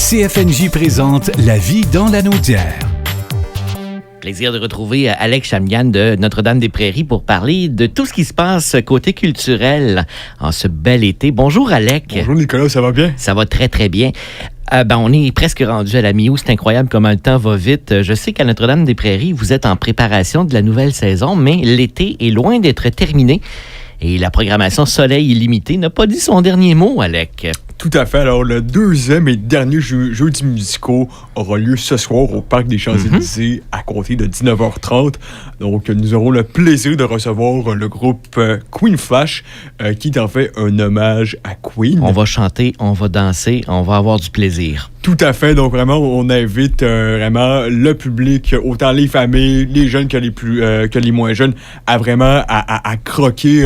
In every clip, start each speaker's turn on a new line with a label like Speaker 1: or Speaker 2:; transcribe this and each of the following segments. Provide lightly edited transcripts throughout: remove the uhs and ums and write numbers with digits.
Speaker 1: CFNJ présente La vie dans la Naudière.
Speaker 2: Plaisir de retrouver Alex Chamigan de Notre-Dame-des-Prairies pour parler de tout ce qui se passe côté culturel en ce bel été. Bonjour Alex.
Speaker 3: Bonjour Nicolas, ça va bien?
Speaker 2: Ça va très très bien. On est presque rendu à la mi-août, c'est incroyable comment le temps va vite. Je sais qu'à Notre-Dame-des-Prairies, vous êtes en préparation de la nouvelle saison, mais l'été est loin d'être terminé. Et la programmation Soleil illimité n'a pas dit son dernier mot, Alex.
Speaker 3: Tout à fait. Alors, le deuxième et dernier jeudi musicaux aura lieu ce soir au Parc des Champs-Élysées à compter de 19h30. Donc, nous aurons le plaisir de recevoir le groupe Queen Flash, qui est en fait un hommage à Queen.
Speaker 2: On va chanter, on va danser, on va avoir du plaisir.
Speaker 3: Tout à fait. Donc, vraiment, on invite vraiment le public, autant les familles, les jeunes que les moins jeunes, à vraiment à croquer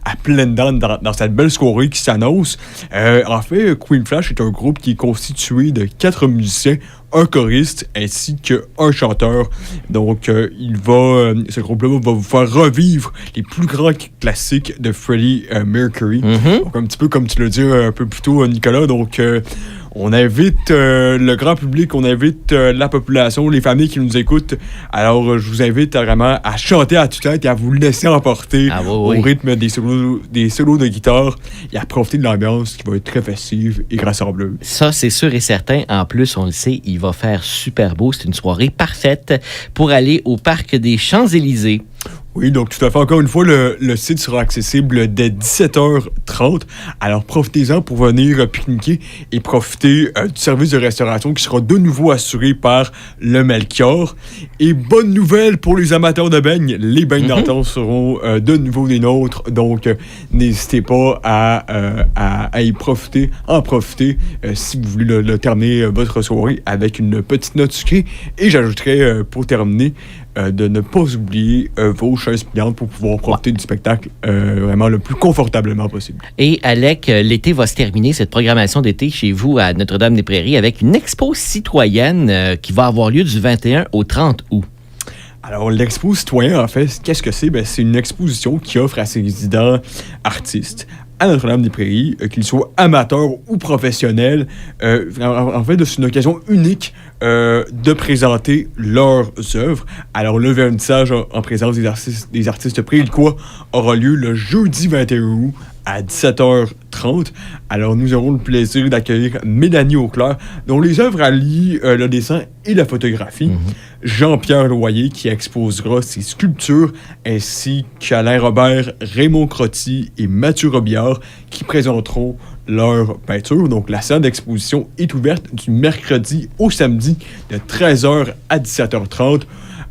Speaker 3: à pleines dents dans cette belle soirée qui s'annonce. En fait, Queen Flash est un groupe qui est constitué de 4 musiciens, un choriste ainsi qu'un chanteur. Donc, ce groupe-là va vous faire revivre les plus grands classiques de Freddie Mercury. Donc, un petit peu comme tu l'as dit un peu plus tôt, Nicolas. Donc, on invite le grand public, on invite la population, les familles qui nous écoutent. Alors, je vous invite vraiment à chanter à tue-tête et à vous laisser emporter au rythme des solos de guitare et à profiter de l'ambiance qui va être très festive et rassembleuse.
Speaker 2: Ça, c'est sûr et certain. En plus, on le sait, il va faire super beau. C'est une soirée parfaite pour aller au Parc des Champs-Élysées.
Speaker 3: Oui, donc tout à fait. Encore une fois, le site sera accessible dès 17h30. Alors, profitez-en pour venir pique-niquer et profiter du service de restauration qui sera de nouveau assuré par le Melchior. Et bonne nouvelle pour les amateurs de beignes, les beignes d'antan seront de nouveau des nôtres. Donc, n'hésitez pas à en profiter si vous voulez terminer votre soirée avec une petite note sucrée. Et j'ajouterais, pour terminer, de ne pas oublier vos chaises pliantes pour pouvoir profiter du spectacle vraiment le plus confortablement possible.
Speaker 2: Et Alec, l'été va se terminer, cette programmation d'été chez vous à Notre-Dame-des-Prairies avec une expo citoyenne qui va avoir lieu du 21 au 30 août.
Speaker 3: Alors, l'expo citoyen, en fait, qu'est-ce que c'est? C'est une exposition qui offre à ses résidents artistes à Notre-Dame-des-Prairies, qu'ils soient amateurs ou professionnels. En fait, c'est une occasion unique de présenter leurs œuvres. Alors, le vernissage en présence des artistes prélicois aura lieu le jeudi 21 août à 17h30. Alors, nous aurons le plaisir d'accueillir Mélanie Auclair, dont les œuvres allient le dessin et la photographie. Jean-Pierre Loyer, qui exposera ses sculptures, ainsi qu'Alain Robert, Raymond Crotty et Mathieu Robillard, qui présenteront leurs peintures. Donc, la salle d'exposition est ouverte du mercredi au samedi de 13h à 17h30.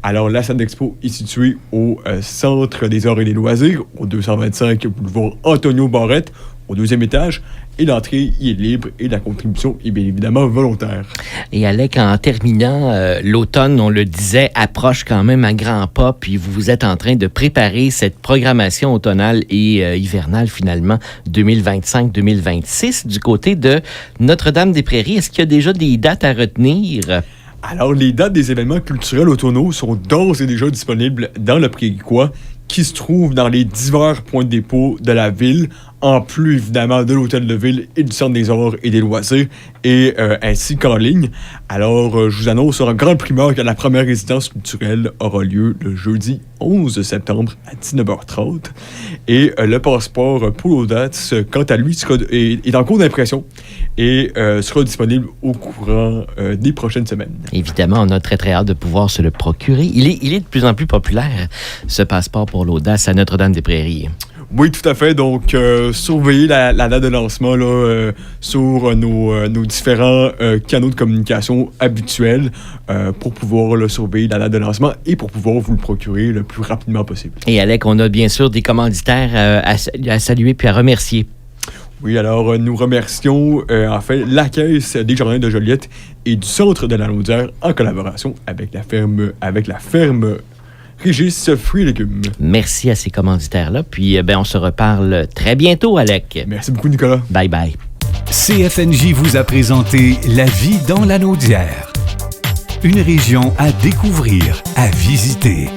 Speaker 3: Alors, la salle d'expo est située au Centre des Arts et des Loisirs, au 225 boulevard Antonio Barrette, au 2e étage. Et l'entrée y est libre et la contribution est bien évidemment volontaire.
Speaker 2: Et Alec, en terminant, l'automne, on le disait, approche quand même à grands pas, puis vous êtes en train de préparer cette programmation automnale et hivernale, finalement, 2025-2026, du côté de Notre-Dame-des-Prairies. Est-ce qu'il y a déjà des dates à retenir?
Speaker 3: Alors, les dates des événements culturels automnaux sont d'ores et déjà disponibles dans le Préricois, qui se trouve dans les divers points de dépôt de la ville, en plus évidemment de l'hôtel de ville et du centre des arts et des loisirs, et ainsi qu'en ligne. Alors, je vous annonce en grande primeur que la première résidence culturelle aura lieu le jeudi 11 septembre à 19h30. Et le passeport pour l'audace, quant à lui, est en cours d'impression et sera disponible au courant des prochaines semaines.
Speaker 2: Évidemment, on a très très hâte de pouvoir se le procurer. Il est de plus en plus populaire, ce passeport pour l'audace à Notre-Dame-des-Prairies.
Speaker 3: Oui, tout à fait. Donc, surveillez la date de lancement là, sur nos différents canaux de communication habituels pour pouvoir surveiller la date de lancement et pour pouvoir vous le procurer le plus rapidement possible.
Speaker 2: Et Alec, on a bien sûr des commanditaires à saluer puis à remercier.
Speaker 3: Oui, alors nous remercions en fait la Caisse des Jardins de Joliette et du Centre de la Naudière en collaboration avec la ferme Régis Fruits et Légumes.
Speaker 2: Merci à ces commanditaires-là. Puis, on se reparle très bientôt, Alec.
Speaker 3: Merci beaucoup, Nicolas.
Speaker 2: Bye bye.
Speaker 1: CFNJ vous a présenté La vie dans la Naudière. Une région à découvrir, à visiter.